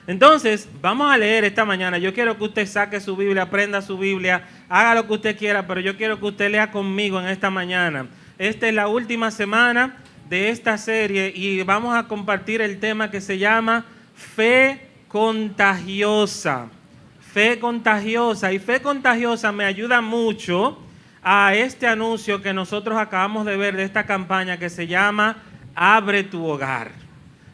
Entonces, vamos a leer esta mañana. Yo quiero que usted saque su Biblia, prenda su Biblia, haga lo que usted quiera, pero yo quiero que usted lea conmigo en esta mañana. Esta es la última semana de esta serie y vamos a compartir el tema que se llama Fe Contagiosa. Fe contagiosa. Y fe contagiosa me ayuda mucho a este anuncio que nosotros acabamos de ver de esta campaña que se llama Abre tu Hogar.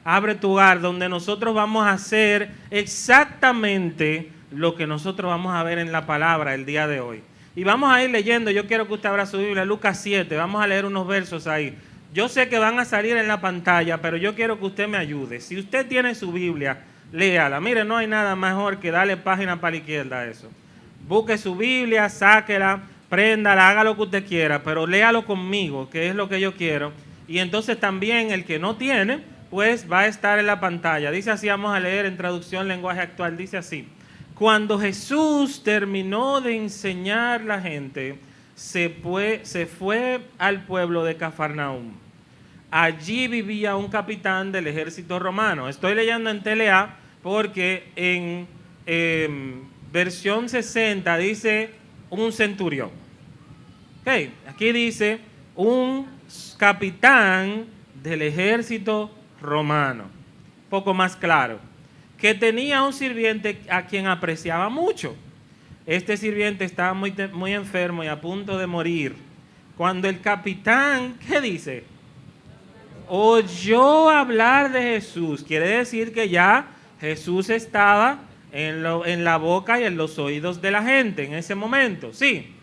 Abre tu hogar, donde nosotros vamos a hacer exactamente lo que nosotros vamos a ver en la palabra el día de hoy. Y vamos a ir leyendo, yo quiero que usted abra su Biblia, Lucas 7, vamos a leer unos versos ahí. Yo sé que van a salir en la pantalla, pero yo quiero que usted me ayude. Si usted tiene su Biblia, léala. Mire, no hay nada mejor que darle página para la izquierda a eso. Busque su Biblia, sáquela, préndala, haga lo que usted quiera, pero léalo conmigo, que es lo que yo quiero. Y entonces también el que no tiene, pues va a estar en la pantalla. Dice así, vamos a leer en traducción lenguaje actual, dice así. Cuando Jesús terminó de enseñar la gente, se fue al pueblo de Cafarnaúm. Allí vivía un capitán del ejército romano. Estoy leyendo en TLA porque en versión 60 dice un centurión. Okay. Aquí dice un capitán del ejército romano, poco más claro, que tenía un sirviente a quien apreciaba mucho. Este sirviente estaba muy enfermo y a punto de morir. Cuando el capitán, ¿qué dice? Oyó hablar de Jesús. Quiere decir que ya Jesús estaba en la boca y en los oídos de la gente en ese momento. Sí.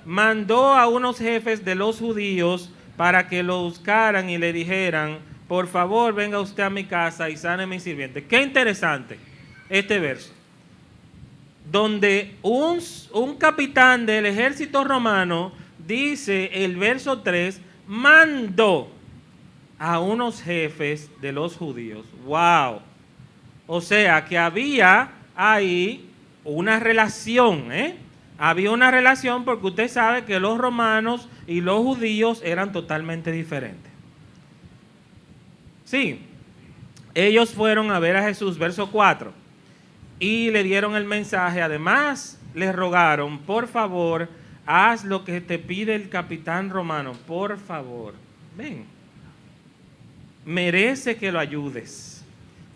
Mandó a unos jefes de los judíos para que lo buscaran y le dijeran: por favor, venga usted a mi casa y sane a mi sirviente. Qué interesante este verso, donde un capitán del ejército romano, dice el verso 3, mandó a unos jefes de los judíos. ¡Wow! O sea, que había ahí una relación, Había una relación porque usted sabe que los romanos y los judíos eran totalmente diferentes. Sí, ellos fueron a ver a Jesús, verso 4, y le dieron el mensaje. Además, le rogaron: por favor, haz lo que te pide el capitán romano, por favor, ven. Merece que lo ayudes,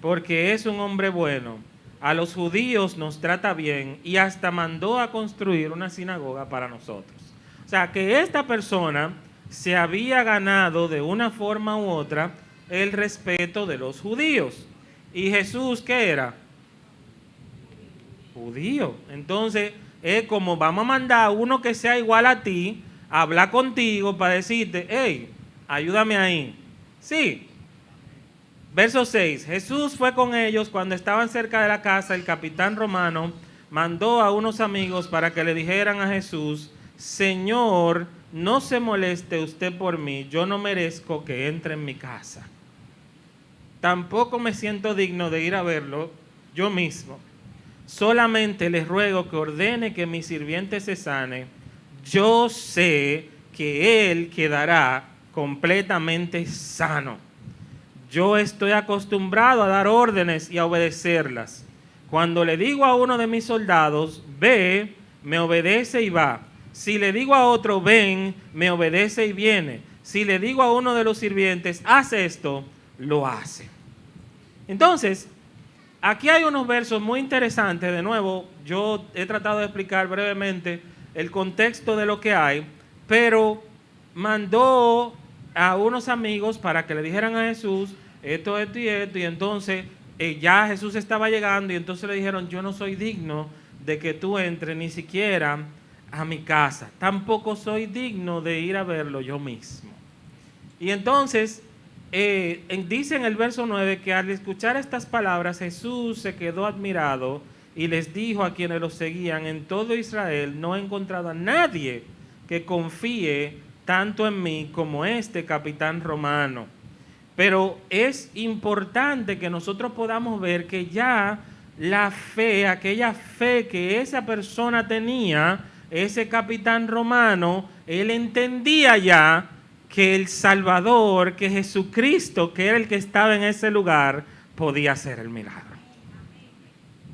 porque es un hombre bueno. A los judíos nos trata bien y hasta mandó a construir una sinagoga para nosotros. O sea, que esta persona se había ganado de una forma u otra el respeto de los judíos. ¿Y Jesús qué era? Judío. Entonces, es como vamos a mandar a uno que sea igual a ti, a hablar contigo para decirte: hey, ayúdame ahí. Sí. Verso 6. Jesús fue con ellos. Cuando estaban cerca de la casa, el capitán romano mandó a unos amigos para que le dijeran a Jesús: Señor, no se moleste usted por mí, yo no merezco que entre en mi casa. Tampoco me siento digno de ir a verlo yo mismo. Solamente les ruego que ordene que mi sirviente se sane. Yo sé que él quedará completamente sano. Yo estoy acostumbrado a dar órdenes y a obedecerlas. Cuando le digo a uno de mis soldados: ve, me obedece y va. Si le digo a otro: ven, me obedece y viene. Si le digo a uno de los sirvientes: haz esto, lo hace. Entonces, aquí hay unos versos muy interesantes. De nuevo, yo he tratado de explicar brevemente el contexto de lo que hay, pero mandó a unos amigos para que le dijeran a Jesús esto y esto, y entonces ya Jesús estaba llegando y entonces le dijeron: yo no soy digno de que tú entres ni siquiera a mi casa, tampoco soy digno de ir a verlo yo mismo. Y entonces dice en el verso 9 que al escuchar estas palabras Jesús se quedó admirado y les dijo a quienes lo seguían: en todo Israel no he encontrado a nadie que confíe tanto en mí como este capitán romano. Pero es importante que nosotros podamos ver que ya la fe, aquella fe que esa persona tenía, ese capitán romano, él entendía ya que el Salvador, que Jesucristo, que era el que estaba en ese lugar, podía hacer el milagro.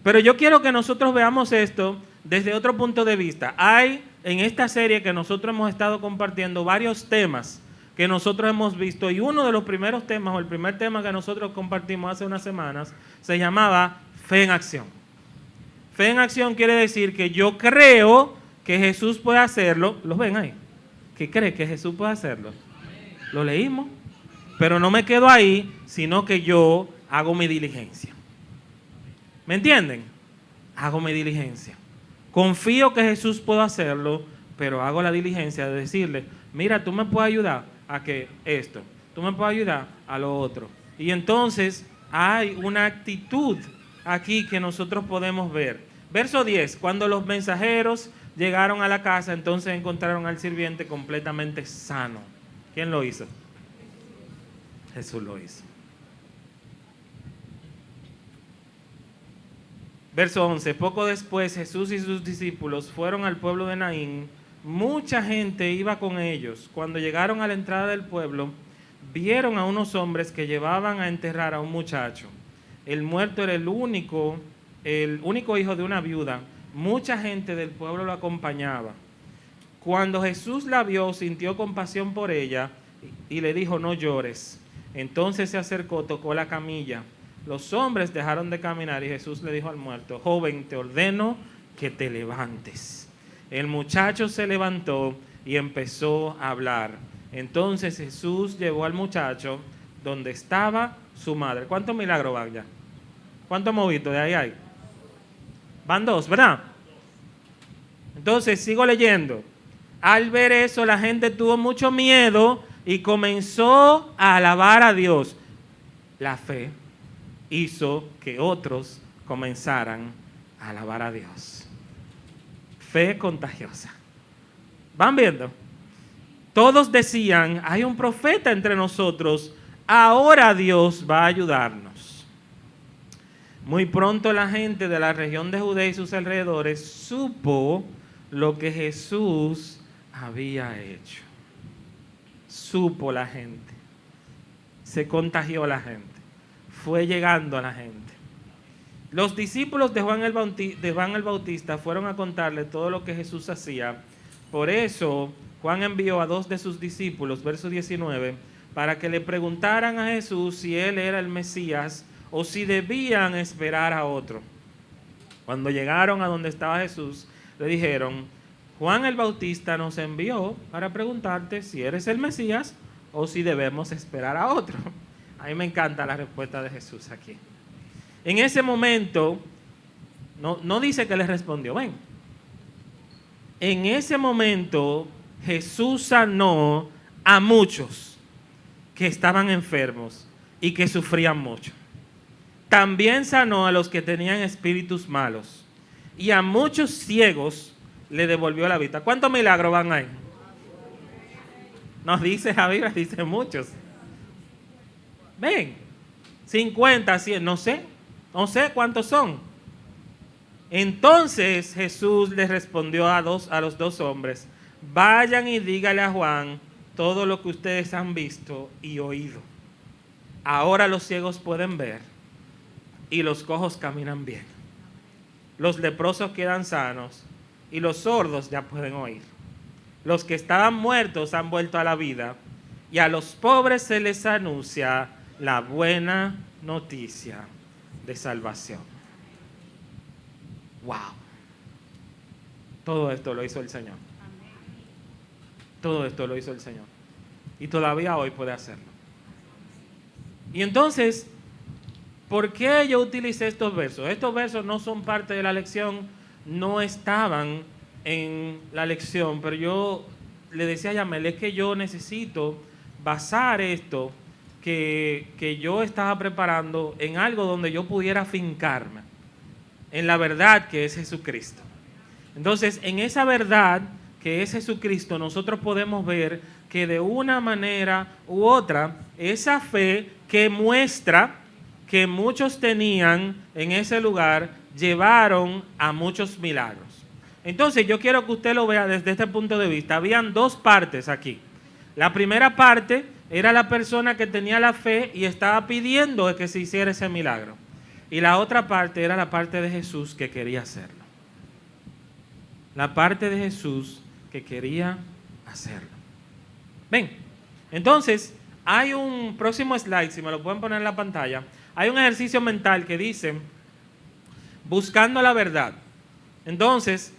Pero yo quiero que nosotros veamos esto desde otro punto de vista. Hay en esta serie que nosotros hemos estado compartiendo varios temas que nosotros hemos visto, y uno de los primeros temas, o el primer tema que nosotros compartimos hace unas semanas, se llamaba Fe en Acción. Fe en acción quiere decir que yo creo que Jesús puede hacerlo. ¿Los ven ahí? ¿Qué cree que Jesús puede hacerlo? Lo leímos. Pero no me quedo ahí, sino que yo hago mi diligencia. ¿Me entienden? Hago mi diligencia. Confío que Jesús puede hacerlo, pero hago la diligencia de decirle, mira, tú me puedes ayudar a que esto, tú me puedes ayudar a lo otro. Y entonces hay una actitud aquí que nosotros podemos ver. Verso 10, cuando los mensajeros llegaron a la casa, entonces encontraron al sirviente completamente sano. ¿Quién lo hizo? Jesús lo hizo. Verso 11, poco después Jesús y sus discípulos fueron al pueblo de Naín. Mucha gente iba con ellos. Cuando llegaron a la entrada del pueblo, vieron a unos hombres que llevaban a enterrar a un muchacho. El muerto era el único hijo de una viuda. Mucha gente del pueblo lo acompañaba. Cuando Jesús la vio, sintió compasión por ella y le dijo, no llores. Entonces se acercó, tocó la camilla. Los hombres dejaron de caminar y Jesús le dijo al muerto, joven, te ordeno que te levantes. El muchacho se levantó y empezó a hablar. Entonces Jesús llevó al muchacho donde estaba su madre. ¿Cuántos milagros van ya? ¿Cuántos hemos visto de ahí hay? Van 2, ¿verdad? Entonces sigo leyendo. Al ver eso, la gente tuvo mucho miedo y comenzó a alabar a Dios. La fe hizo que otros comenzaran a alabar a Dios. Fe contagiosa. ¿Van viendo? Todos decían, hay un profeta entre nosotros, ahora Dios va a ayudarnos. Muy pronto la gente de la región de Judea y sus alrededores supo lo que Jesús había hecho. Supo la gente. Se contagió la gente. Fue llegando a la gente. Los discípulos de Juan el Bautista fueron a contarle todo lo que Jesús hacía. Por eso Juan envió a 2 de sus discípulos, verso 19, para que le preguntaran a Jesús si él era el Mesías o si debían esperar a otro. Cuando llegaron a donde estaba Jesús, le dijeron, Juan el Bautista nos envió para preguntarte si eres el Mesías o si debemos esperar a otro. A mí me encanta la respuesta de Jesús aquí. En ese momento, no dice que le respondió, ven. En ese momento, Jesús sanó a muchos que estaban enfermos y que sufrían mucho. También sanó a los que tenían espíritus malos y a muchos ciegos le devolvió la vista. ¿Cuántos milagros van ahí? Nos dice la Biblia, dice muchos. Ven, 50, 100, no sé cuántos son. Entonces Jesús les respondió a los 2 hombres, vayan y dígale a Juan todo lo que ustedes han visto y oído. Ahora los ciegos pueden ver y los cojos caminan bien. Los leprosos quedan sanos y los sordos ya pueden oír. Los que estaban muertos han vuelto a la vida y a los pobres se les anuncia la buena noticia de salvación. ¡Wow! Todo esto lo hizo el Señor. Todo esto lo hizo el Señor. Y todavía hoy puede hacerlo. Y entonces, ¿por qué yo utilicé estos versos? Estos versos no son parte de la lección, no estaban en la lección, pero yo le decía a Yamel, es que yo necesito basar esto que yo estaba preparando en algo donde yo pudiera afincarme, en la verdad que es Jesucristo. Entonces, en esa verdad que es Jesucristo, nosotros podemos ver que de una manera u otra, esa fe que muestra que muchos tenían en ese lugar, llevaron a muchos milagros. Entonces, yo quiero que usted lo vea desde este punto de vista. Habían 2 partes aquí. La primera parte era la persona que tenía la fe y estaba pidiendo que se hiciera ese milagro. Y la otra parte era la parte de Jesús que quería hacerlo. La parte de Jesús que quería hacerlo. Ven, entonces hay un próximo slide, si me lo pueden poner en la pantalla. Hay un ejercicio mental que dice, buscando la verdad. Entonces,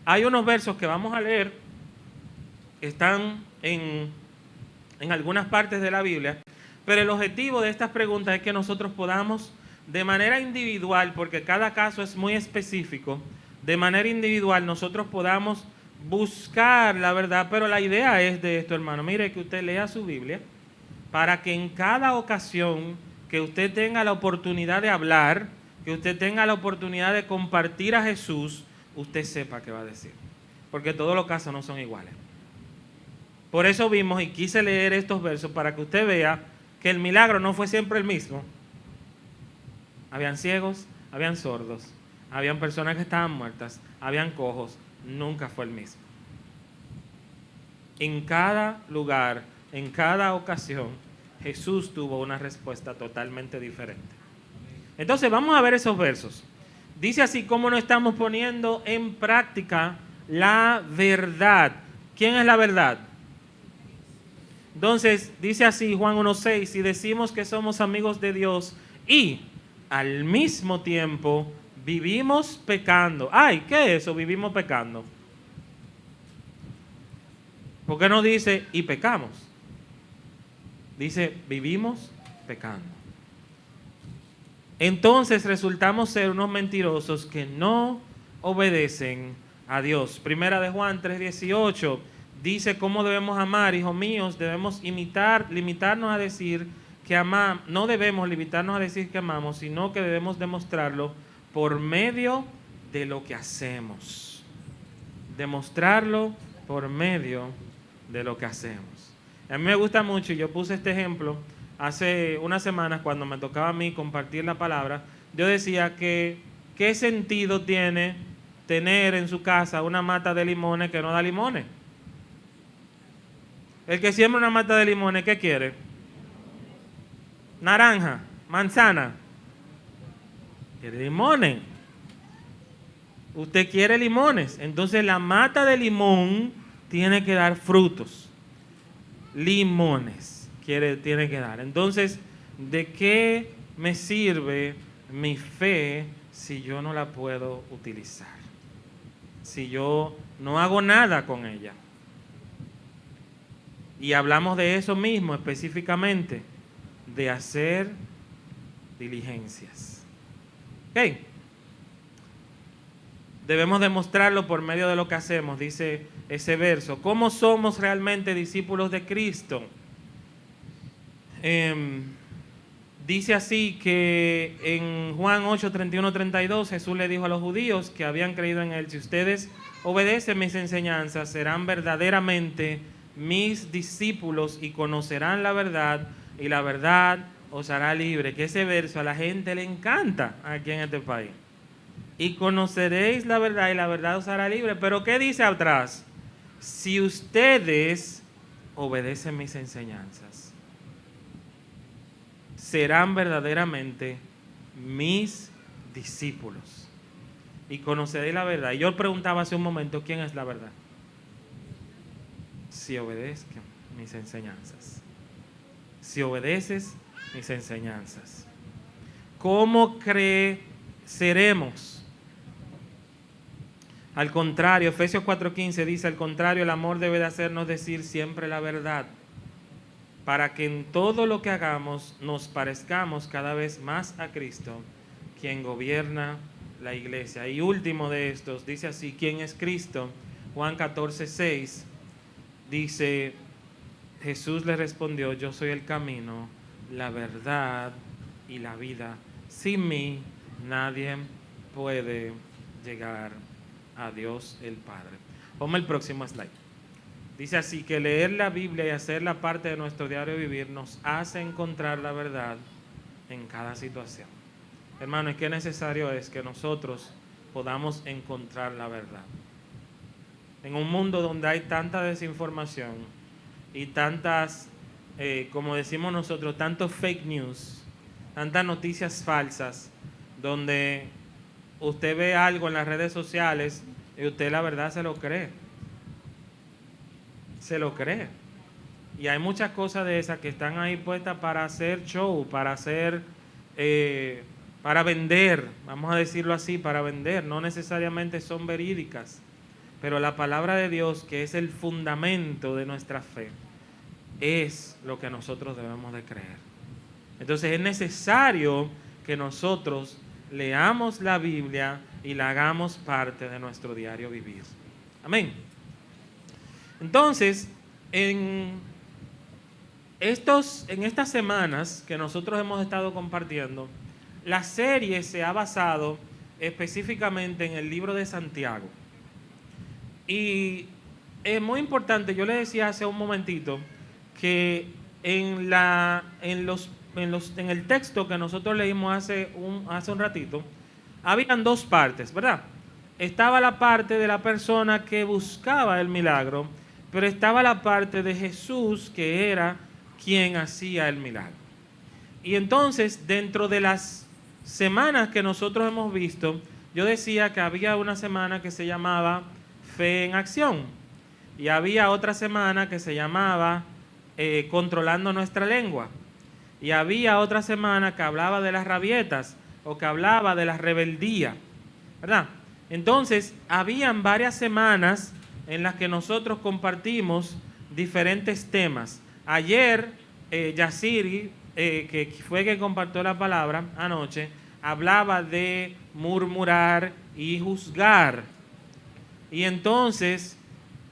hay unos versos que vamos a leer, están en algunas partes de la Biblia, pero el objetivo de estas preguntas es que nosotros podamos, de manera individual, porque cada caso es muy específico, de manera individual nosotros podamos buscar la verdad, pero la idea es de esto, hermano. Mire, que usted lea su Biblia para que en cada ocasión que usted tenga la oportunidad de hablar, que usted tenga la oportunidad de compartir a Jesús, usted sepa qué va a decir. Porque todos los casos no son iguales. Por eso vimos y quise leer estos versos para que usted vea que el milagro no fue siempre el mismo. Habían ciegos, habían sordos, habían personas que estaban muertas, habían cojos, nunca fue el mismo. En cada lugar, en cada ocasión, Jesús tuvo una respuesta totalmente diferente. Entonces vamos a ver esos versos. Dice así: cómo no estamos poniendo en práctica la verdad. ¿Quién es la verdad? Entonces dice así Juan 1:6: si decimos que somos amigos de Dios y al mismo tiempo vivimos pecando. Ay, ¿qué es eso? Vivimos pecando. ¿Por qué no dice y pecamos? Dice vivimos pecando. Entonces resultamos ser unos mentirosos que no obedecen a Dios. Primera de Juan 3:18 dice cómo debemos amar, hijos míos. Debemos limitarnos a decir que amamos. No debemos limitarnos a decir que amamos, sino que debemos demostrarlo por medio de lo que hacemos. Demostrarlo por medio de lo que hacemos. A mí me gusta mucho, y yo puse este ejemplo hace unas semanas cuando me tocaba a mí compartir la palabra. Yo decía que ¿qué sentido tiene tener en su casa una mata de limones que no da limones? El que siembra una mata de limones, ¿qué quiere? Naranja, manzana. Quiere limones. Usted quiere limones. Entonces la mata de limón tiene que dar frutos. Limones tiene que dar. Entonces, ¿de qué me sirve mi fe si yo no la puedo utilizar? Si yo no hago nada con ella. Y hablamos de eso mismo específicamente, de hacer diligencias. ¿Ok? Debemos demostrarlo por medio de lo que hacemos, dice ese verso. ¿Cómo somos realmente discípulos de Cristo? Dice así que en Juan 8, 31, 32, Jesús le dijo a los judíos que habían creído en él: si ustedes obedecen mis enseñanzas, serán verdaderamente mis discípulos y conocerán la verdad, y la verdad os hará libre. Que ese verso a la gente le encanta aquí en este país. Y conoceréis la verdad y la verdad os hará libre. Pero ¿qué dice atrás? Si ustedes obedecen mis enseñanzas, serán verdaderamente mis discípulos y conoceréis la verdad. Y yo preguntaba hace un momento, ¿quién es la verdad? Si obedezcan mis enseñanzas. Si obedeces mis enseñanzas. ¿Cómo creceremos? Al contrario, Efesios 4:15 dice: al contrario, el amor debe de hacernos decir siempre la verdad, para que en todo lo que hagamos nos parezcamos cada vez más a Cristo, quien gobierna la iglesia. Y último de estos, dice así: ¿quién es Cristo? Juan 14:6 dice: Jesús le respondió: yo soy el camino, la verdad y la vida. Sin mí nadie puede llegar a Dios el Padre. Ponme el próximo slide. Dice así que leer la Biblia y hacerla parte de nuestro diario vivir nos hace encontrar la verdad en cada situación. Hermanos, qué necesario es que nosotros podamos encontrar la verdad. En un mundo donde hay tanta desinformación y tantas, como decimos nosotros, tantos fake news, tantas noticias falsas, donde usted ve algo en las redes sociales y usted la verdad se lo cree. Se lo cree. Y hay muchas cosas de esas que están ahí puestas para hacer show, para hacer, para vender, vamos a decirlo así, para vender. No necesariamente son verídicas, pero la palabra de Dios, que es el fundamento de nuestra fe, es lo que nosotros debemos de creer. Entonces es necesario que nosotros leamos la Biblia y la hagamos parte de nuestro diario vivir. Amén. Entonces, en estas semanas que nosotros hemos estado compartiendo, la serie se ha basado específicamente en el libro de Santiago. Y es muy importante, yo le decía hace un momentito, que en el texto que nosotros leímos hace un ratito, habían dos partes, ¿verdad? Estaba la parte de la persona que buscaba el milagro, pero estaba la parte de Jesús, que era quien hacía el milagro. Y entonces, dentro de las semanas que nosotros hemos visto, yo decía que había una semana que se llamaba Fe en Acción, y había otra semana que se llamaba Controlando Nuestra Lengua, y había otra semana que hablaba de las rabietas, o que hablaba de la rebeldía, ¿verdad? Entonces, habían varias semanas en las que nosotros compartimos diferentes temas. Ayer, Yaciri, que fue quien compartió la palabra anoche, hablaba de murmurar y juzgar. Y entonces,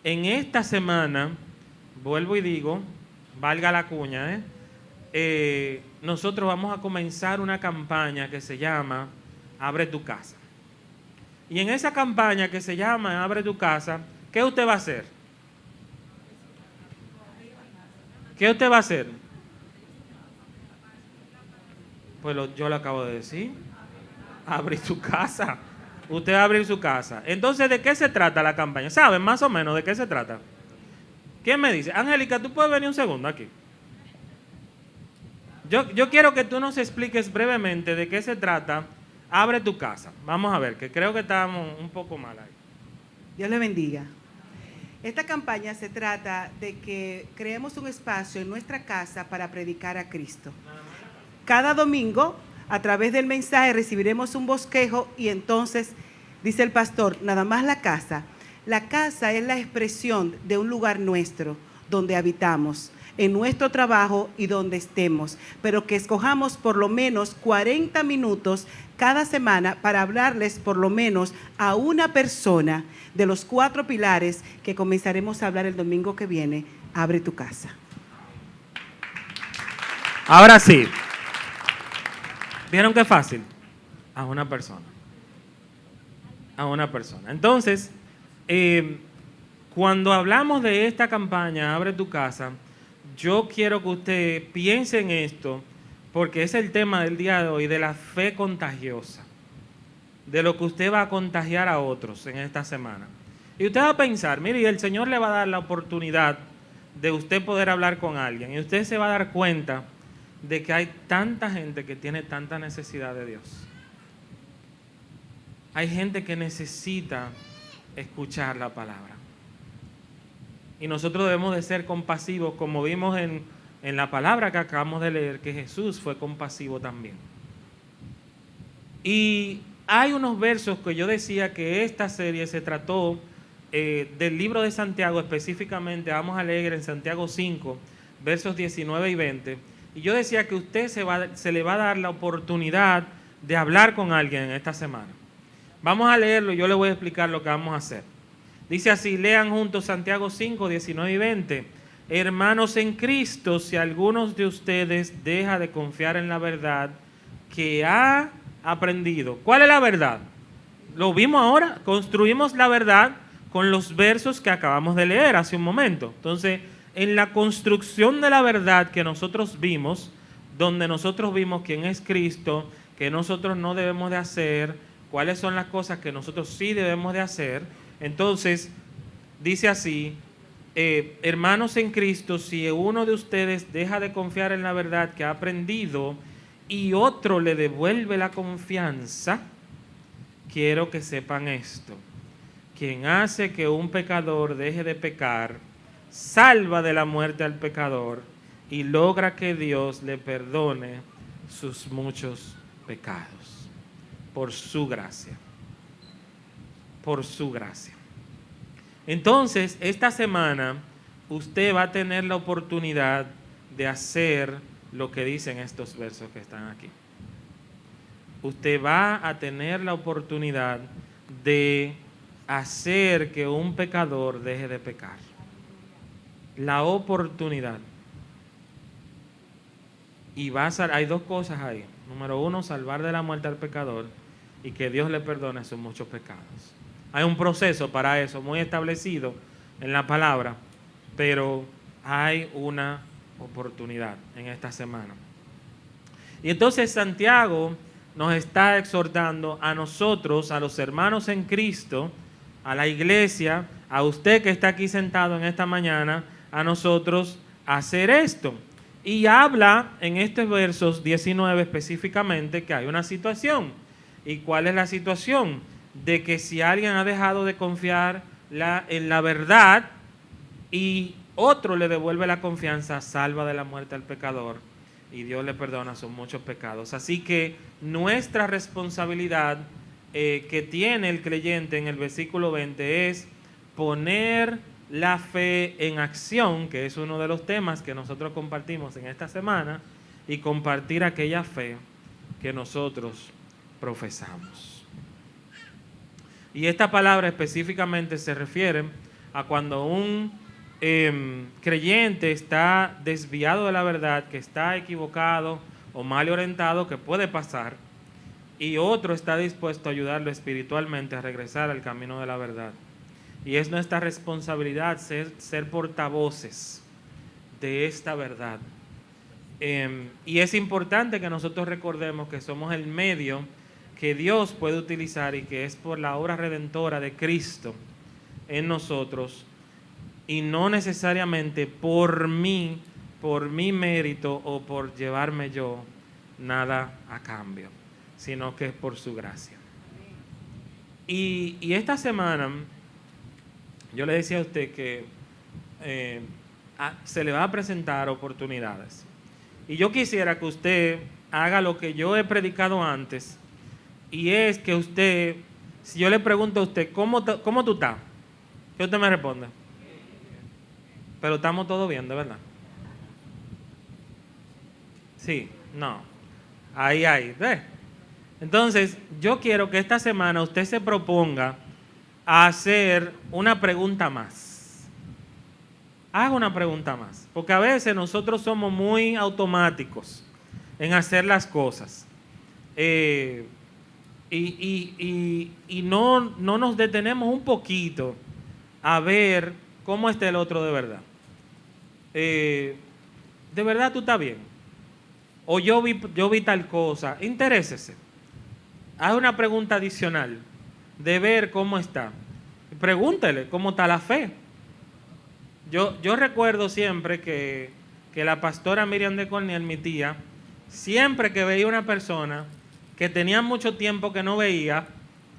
en esta semana, vuelvo y digo, valga la cuña, nosotros vamos a comenzar una campaña que se llama Abre tu Casa. Y en esa campaña que se llama Abre tu Casa, ¿qué usted va a hacer? ¿Qué usted va a hacer? Pues yo lo acabo de decir. Abrir su casa. Usted va a abrir su casa. Entonces, ¿de qué se trata la campaña? ¿Saben más o menos de qué se trata? ¿Quién me dice? Angélica, ¿tú puedes venir un segundo aquí? Yo quiero que tú nos expliques brevemente de qué se trata Abre tu Casa. Vamos a ver, que creo que estamos un poco mal ahí. Dios le bendiga. Esta campaña se trata de que creemos un espacio en nuestra casa para predicar a Cristo. Cada domingo, a través del mensaje, recibiremos un bosquejo y entonces, dice el pastor, nada más la casa. La casa es la expresión de un lugar nuestro, donde habitamos, en nuestro trabajo y donde estemos, pero que escojamos por lo menos 40 minutos cada semana para hablarles por lo menos a una persona de los 4 pilares que comenzaremos a hablar el domingo que viene. Abre tu casa. Ahora sí. ¿Vieron qué fácil? A una persona. A una persona. Entonces, cuando hablamos de esta campaña, Abre tu Casa, yo quiero que usted piense en esto, porque es el tema del día de hoy, de la fe contagiosa, de lo que usted va a contagiar a otros en esta semana. Y usted va a pensar, mire, y el Señor le va a dar la oportunidad de usted poder hablar con alguien, y usted se va a dar cuenta de que hay tanta gente que tiene tanta necesidad de Dios. Hay gente que necesita escuchar la palabra. Y nosotros debemos de ser compasivos, como vimos en la palabra que acabamos de leer, que Jesús fue compasivo también. Y hay unos versos que yo decía que esta serie se trató del libro de Santiago específicamente. Vamos a leer en Santiago 5, versos 19 y 20. Y yo decía que usted se le va a dar la oportunidad de hablar con alguien en esta semana. Vamos a leerlo y yo le voy a explicar lo que vamos a hacer. Dice así, lean juntos Santiago 5, 19 y 20. Hermanos en Cristo, si algunos de ustedes deja de confiar en la verdad que ha aprendido. ¿Cuál es la verdad? Lo vimos ahora, construimos la verdad con los versos que acabamos de leer hace un momento. Entonces, en la construcción de la verdad que nosotros vimos, donde nosotros vimos quién es Cristo, que nosotros no debemos de hacer, cuáles son las cosas que nosotros sí debemos de hacer. Entonces, dice así, hermanos en Cristo, si uno de ustedes deja de confiar en la verdad que ha aprendido y otro le devuelve la confianza, quiero que sepan esto. Quien hace que un pecador deje de pecar, salva de la muerte al pecador y logra que Dios le perdone sus muchos pecados. Por su gracia. Por su gracia. Entonces, esta semana usted va a tener la oportunidad de hacer lo que dicen estos versos que están aquí. Usted va a tener la oportunidad de hacer que un pecador deje de pecar. La oportunidad. Y hay dos cosas ahí. Número uno, salvar de la muerte al pecador y que Dios le perdone sus muchos pecados. Hay un proceso para eso muy establecido en la palabra, pero hay una oportunidad en esta semana. Y entonces Santiago nos está exhortando a nosotros, a los hermanos en Cristo, a la iglesia, a usted que está aquí sentado en esta mañana, a nosotros a hacer esto. Y habla en estos versos 19 específicamente que hay una situación. ¿Y cuál es la situación? De que si alguien ha dejado de confiar en la verdad y otro le devuelve la confianza, salva de la muerte al pecador y Dios le perdona sus muchos pecados. Así que nuestra responsabilidad que tiene el creyente en el versículo 20 es poner la fe en acción, que es uno de los temas que nosotros compartimos en esta semana, y compartir aquella fe que nosotros profesamos. Y esta palabra específicamente se refiere a cuando un creyente está desviado de la verdad, que está equivocado o mal orientado, que puede pasar, y otro está dispuesto a ayudarlo espiritualmente a regresar al camino de la verdad. Y es nuestra responsabilidad ser portavoces de esta verdad. Y es importante que nosotros recordemos que somos el medio que Dios puede utilizar y que es por la obra redentora de Cristo en nosotros y no necesariamente por mi mérito o por llevarme yo nada a cambio, sino que es por su gracia. Y esta semana yo le decía a usted que se le va a presentar oportunidades. Y yo quisiera que usted haga lo que yo he predicado antes, y es que usted, si yo le pregunto a usted, ¿cómo tú estás? ¿Qué usted me responde? Pero estamos todos bien, ¿de verdad? Sí, no. Ahí, ¿ves? Entonces, yo quiero que esta semana usted se proponga a hacer una pregunta más. Haga una pregunta más. Porque a veces nosotros somos muy automáticos en hacer las cosas. Y no nos detenemos un poquito a ver cómo está el otro de verdad. ¿De verdad tú estás bien? O yo vi tal cosa. Interésese. Haz una pregunta adicional de ver cómo está. Pregúntele cómo está la fe. Yo recuerdo siempre que la pastora Miriam de Corniel, mi tía, siempre que veía una persona que tenía mucho tiempo que no veía,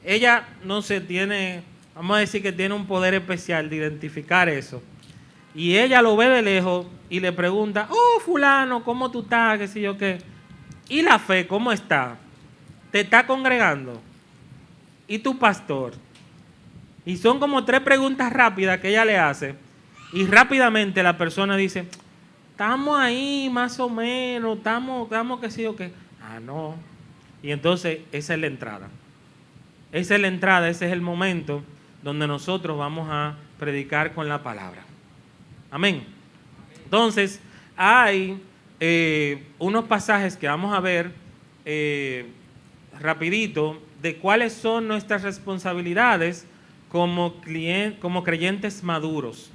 ella no se tiene, vamos a decir que tiene un poder especial de identificar eso. Y ella lo ve de lejos y le pregunta, oh, fulano, ¿cómo tú estás? ¿Qué sé yo qué? ¿Y la fe cómo está? ¿Te está congregando? ¿Y tu pastor? Y son como 3 preguntas rápidas que ella le hace. Y rápidamente la persona dice, estamos ahí más o menos, estamos qué sé yo qué. Ah, no. Y entonces esa es la entrada. Esa es la entrada, ese es el momento donde nosotros vamos a predicar con la palabra. Amén. Entonces, hay unos pasajes que vamos a ver rapidito de cuáles son nuestras responsabilidades como creyentes maduros.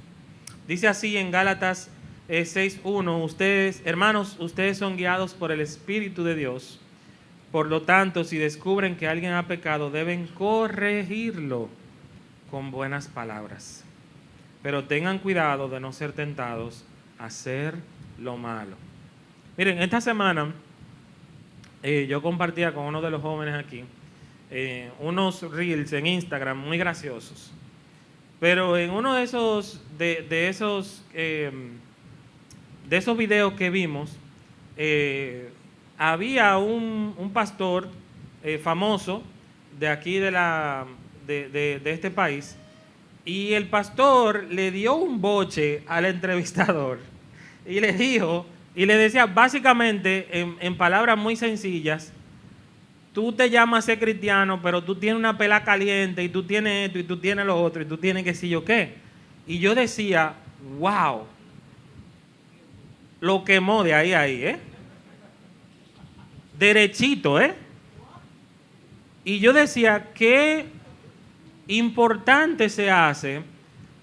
Dice así en Gálatas 6:1, ustedes, hermanos, ustedes son guiados por el Espíritu de Dios. Por lo tanto, si descubren que alguien ha pecado, deben corregirlo con buenas palabras. Pero tengan cuidado de no ser tentados a hacer lo malo. Miren, esta semana yo compartía con uno de los jóvenes aquí unos reels en Instagram muy graciosos. Pero en uno de esos videos que vimos, había un pastor famoso de aquí de este país, y el pastor le dio un boche al entrevistador y le dijo, y le decía básicamente en palabras muy sencillas: tú te llamas ser cristiano, pero tú tienes una pela caliente, y tú tienes esto, y tú tienes lo otro, y tú tienes qué sé yo qué. Y yo decía, wow, lo quemó de ahí, ¿eh? Derechito, ¿eh? Y yo decía, qué importante se hace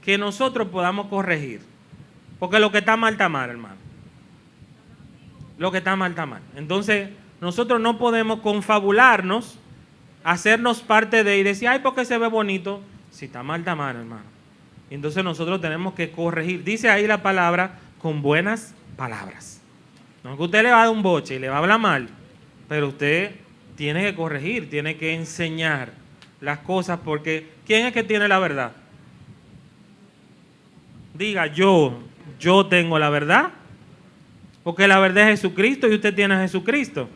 que nosotros podamos corregir. Porque lo que está mal, hermano. Lo que está mal, está mal. Entonces, nosotros no podemos confabularnos, hacernos parte de y decir, ay, porque se ve bonito. Si está mal, hermano. Entonces nosotros tenemos que corregir. Dice ahí la palabra, con buenas palabras. No es que usted le va a dar un boche y le va a hablar mal, pero usted tiene que corregir, tiene que enseñar las cosas, porque ¿quién es que tiene la verdad? Diga, yo tengo la verdad, porque la verdad es Jesucristo y usted tiene a Jesucristo.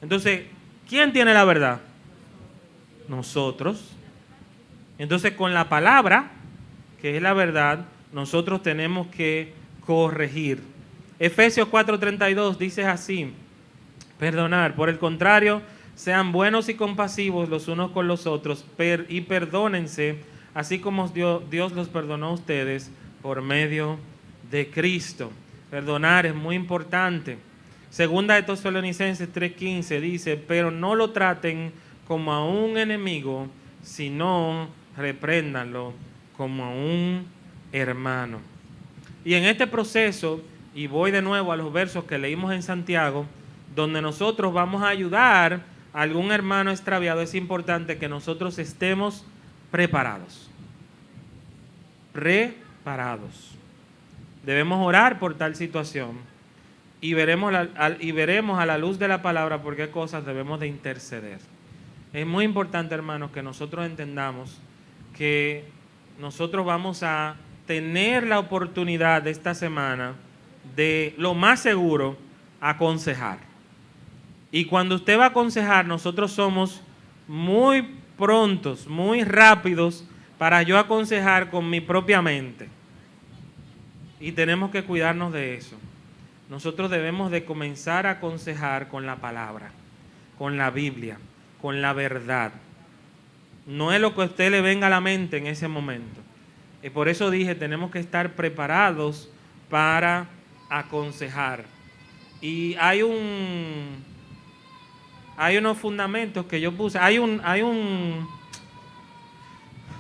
Entonces, ¿quién tiene la verdad? Nosotros. Entonces, con la palabra, que es la verdad, nosotros tenemos que corregir. Efesios 4:32 dice así: perdonar, por el contrario, sean buenos y compasivos los unos con los otros, y perdónense, así como Dios los perdonó a ustedes por medio de Cristo. Perdonar es muy importante. Segunda de Tesalonicenses 3:15 dice, pero no lo traten como a un enemigo, sino repréndanlo como a un hermano. Y en este proceso, y voy de nuevo a los versos que leímos en Santiago, donde nosotros vamos a ayudar a algún hermano extraviado, es importante que nosotros estemos preparados. Preparados. Debemos orar por tal situación y veremos a la luz de la palabra por qué cosas debemos de interceder. Es muy importante, hermanos, que nosotros entendamos que nosotros vamos a tener la oportunidad de esta semana de, lo más seguro, aconsejar. Y cuando usted va a aconsejar, nosotros somos muy prontos, muy rápidos para yo aconsejar con mi propia mente. Y tenemos que cuidarnos de eso. Nosotros debemos de comenzar a aconsejar con la palabra, con la Biblia, con la verdad. No es lo que a usted le venga a la mente en ese momento. Y por eso dije, tenemos que estar preparados para aconsejar. Y hay unos fundamentos que yo puse. Hay un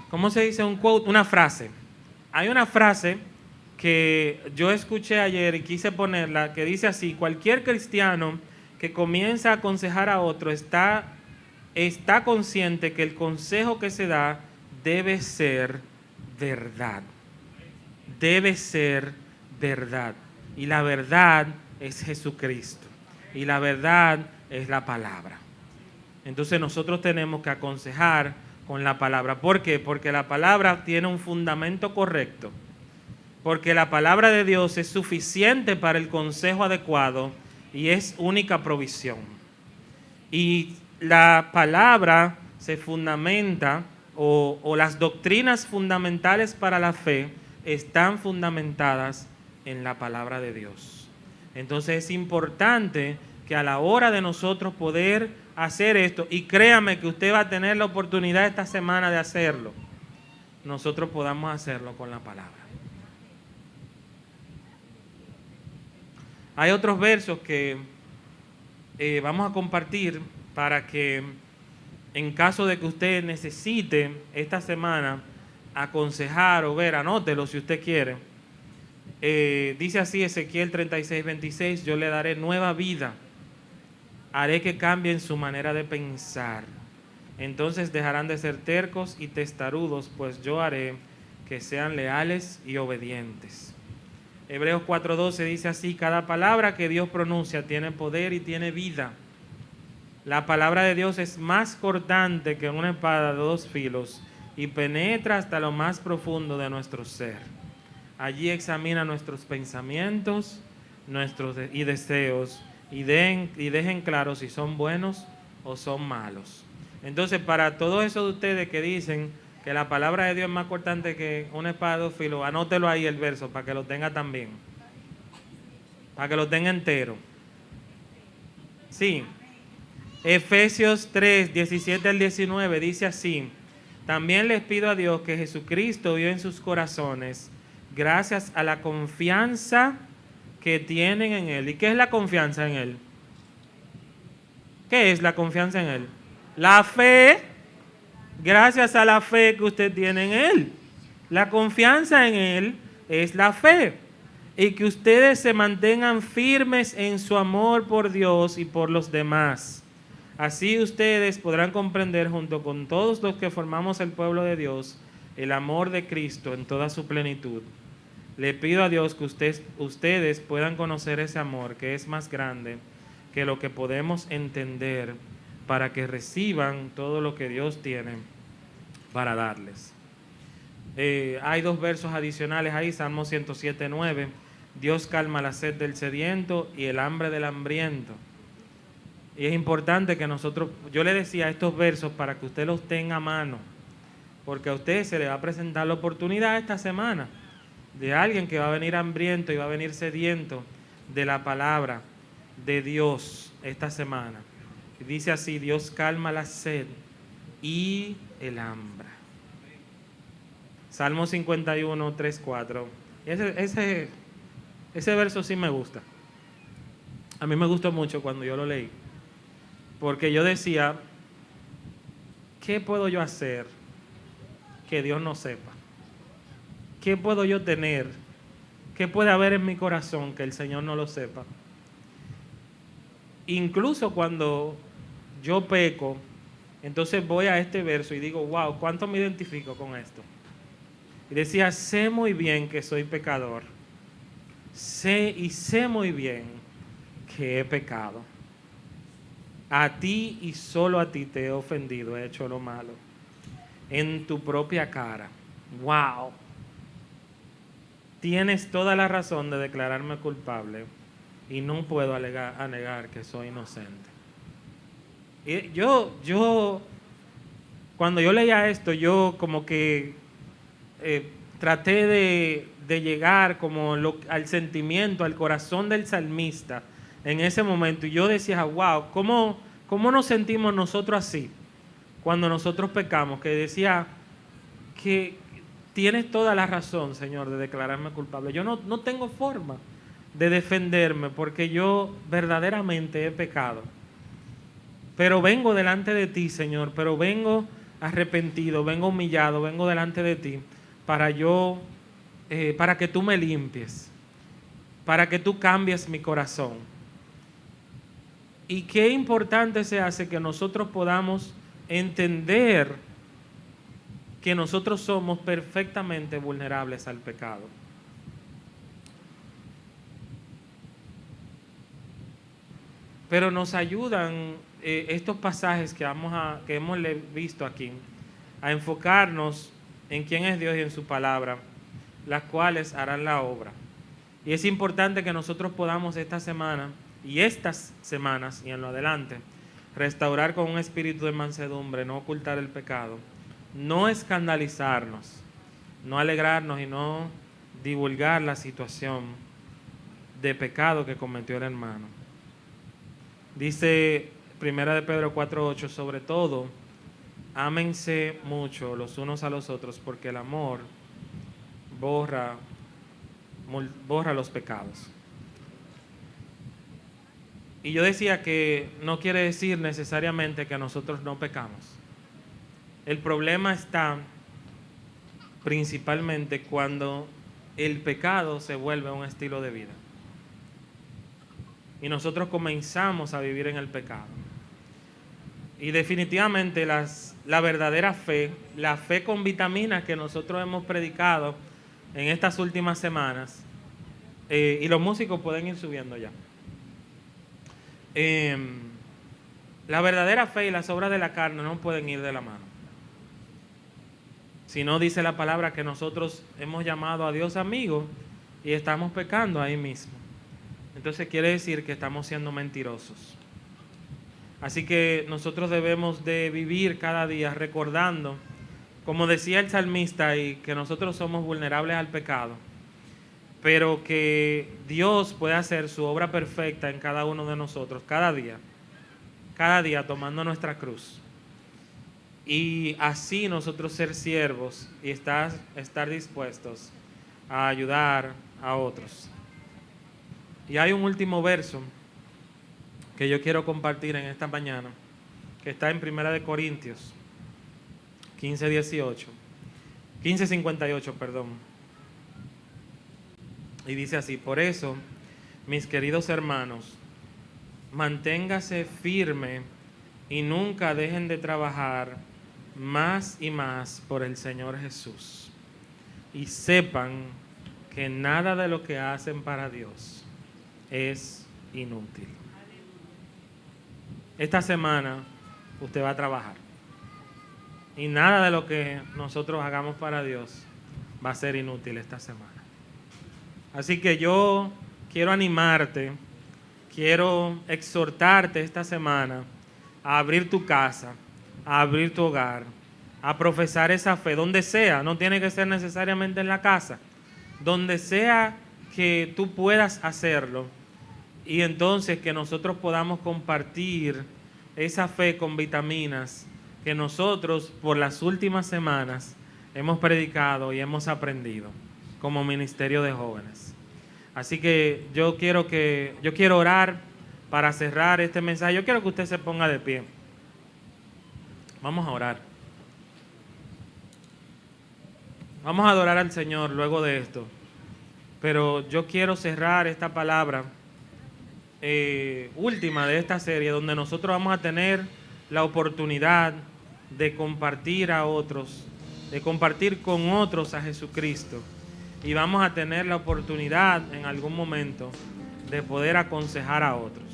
¿cómo se dice? Un quote, una frase. Hay una frase que yo escuché ayer y quise ponerla, que dice así: cualquier cristiano que comienza a aconsejar a otro está consciente que el consejo que se da debe ser verdad. Debe ser verdad. Y la verdad es Jesucristo. Y la verdad es la palabra. Entonces nosotros tenemos que aconsejar con la palabra. ¿Por qué? Porque la palabra tiene un fundamento correcto. Porque la palabra de Dios es suficiente para el consejo adecuado y es única provisión. Y la palabra se fundamenta, o las doctrinas fundamentales para la fe están fundamentadas en la palabra de Dios. Entonces es importante que a la hora de nosotros poder hacer esto, y créame que usted va a tener la oportunidad esta semana de hacerlo, nosotros podamos hacerlo con la palabra. Hay otros versos que vamos a compartir para que, en caso de que usted necesite esta semana aconsejar o ver, anótelo si usted quiere. Dice así Ezequiel 36:26, yo le daré nueva vida, haré que cambien su manera de pensar. Entonces dejarán de ser tercos y testarudos, pues yo haré que sean leales y obedientes. Hebreos 4:12 dice así: cada palabra que Dios pronuncia tiene poder y tiene vida. La palabra de Dios es más cortante que una espada de dos filos y penetra hasta lo más profundo de nuestro ser. Allí examina nuestros pensamientos y deseos y dejen claro si son buenos o son malos. Entonces, para todos esos de ustedes que dicen que la palabra de Dios es más cortante que una espada de dos filos, anótelo ahí el verso para que lo tenga también, para que lo tenga entero. Sí. Efesios 3, 17 al 19 dice así: también les pido a Dios que Jesucristo vive en sus corazones gracias a la confianza que tienen en Él. ¿Y qué es la confianza en Él? ¿Qué es la confianza en Él? La fe, gracias a la fe que usted tiene en Él. La confianza en Él es la fe. Y que ustedes se mantengan firmes en su amor por Dios y por los demás. Así ustedes podrán comprender junto con todos los que formamos el pueblo de Dios el amor de Cristo en toda su plenitud. Le pido a Dios que ustedes puedan conocer ese amor que es más grande que lo que podemos entender, para que reciban todo lo que Dios tiene para darles. Hay dos versos adicionales ahí, Salmo 107:9. Dios calma la sed del sediento y el hambre del hambriento. Y es importante que nosotros, yo le decía estos versos para que usted los tenga a mano, porque a usted se le va a presentar la oportunidad esta semana de alguien que va a venir hambriento y va a venir sediento de la palabra de Dios esta semana. Y dice así: Dios calma la sed y el hambre. Salmo 51, 3, 4. Ese verso sí me gusta. A mí me gustó mucho cuando yo lo leí, porque yo decía, ¿qué puedo yo hacer que Dios no sepa? ¿Qué puedo yo tener? ¿Qué puede haber en mi corazón que el Señor no lo sepa? Incluso cuando yo peco, entonces voy a este verso y digo, wow, ¿cuánto me identifico con esto? Y decía, sé muy bien que soy pecador. Sé muy bien que he pecado. A ti y solo a ti te he ofendido, he hecho lo malo. En tu propia cara. ¡Wow! Tienes toda la razón de declararme culpable y no puedo negar que soy inocente. Y cuando yo leía esto, yo como que traté de llegar como al sentimiento, al corazón del salmista en ese momento. Y yo decía, wow, ¿cómo nos sentimos nosotros así cuando nosotros pecamos? Que decía que tienes toda la razón, Señor, de declararme culpable. Yo no tengo forma de defenderme porque yo verdaderamente he pecado. Pero vengo delante de ti, Señor, pero vengo arrepentido, vengo humillado, vengo delante de ti para que tú me limpies, para que tú cambies mi corazón. Y qué importante se hace que nosotros podamos entender que nosotros somos perfectamente vulnerables al pecado. Pero nos ayudan estos pasajes que hemos visto aquí a enfocarnos en quién es Dios y en su palabra, las cuales harán la obra. Y es importante que nosotros podamos esta semana y estas semanas y en lo adelante restaurar con un espíritu de mansedumbre, no ocultar el pecado, no escandalizarnos, no alegrarnos y no divulgar la situación de pecado que cometió el hermano. Dice 1 de Pedro 4:8, sobre todo, ámense mucho los unos a los otros, porque el amor borra los pecados. Y yo decía que no quiere decir necesariamente que nosotros no pecamos. El problema está principalmente cuando el pecado se vuelve un estilo de vida. Y nosotros comenzamos a vivir en el pecado. Y definitivamente la verdadera fe, la fe con vitaminas que nosotros hemos predicado en estas últimas semanas, Y los músicos pueden ir subiendo ya. La verdadera fe y las obras de la carne no pueden ir de la mano. Si no, dice la palabra que nosotros hemos llamado a Dios amigo y estamos pecando ahí mismo. Entonces quiere decir que estamos siendo mentirosos. Así que nosotros debemos de vivir cada día recordando, como decía el salmista, y que nosotros somos vulnerables al pecado, pero que Dios puede hacer su obra perfecta en cada uno de nosotros, cada día tomando nuestra cruz. Y así nosotros ser siervos y estar dispuestos a ayudar a otros. Y hay un último verso que yo quiero compartir en esta mañana, que está en 1 Corintios 15:58, perdón. Y dice así: por eso, mis queridos hermanos, manténgase firme y nunca dejen de trabajar más y más por el Señor Jesús. Y sepan que nada de lo que hacen para Dios es inútil. Esta semana usted va a trabajar. Y nada de lo que nosotros hagamos para Dios va a ser inútil esta semana. Así que yo quiero animarte, quiero exhortarte esta semana a abrir tu casa, a abrir tu hogar, a profesar esa fe, donde sea, no tiene que ser necesariamente en la casa, donde sea que tú puedas hacerlo, y entonces que nosotros podamos compartir esa fe con vitaminas que nosotros por las últimas semanas hemos predicado y hemos aprendido como ministerio de jóvenes. Así que yo quiero orar para cerrar este mensaje. Yo quiero que usted se ponga de pie. Vamos a orar. Vamos a adorar al Señor luego de esto. Pero yo quiero cerrar esta palabra última de esta serie, donde nosotros vamos a tener la oportunidad de compartir a otros, de compartir con otros a Jesucristo. Y vamos a tener la oportunidad en algún momento de poder aconsejar a otros.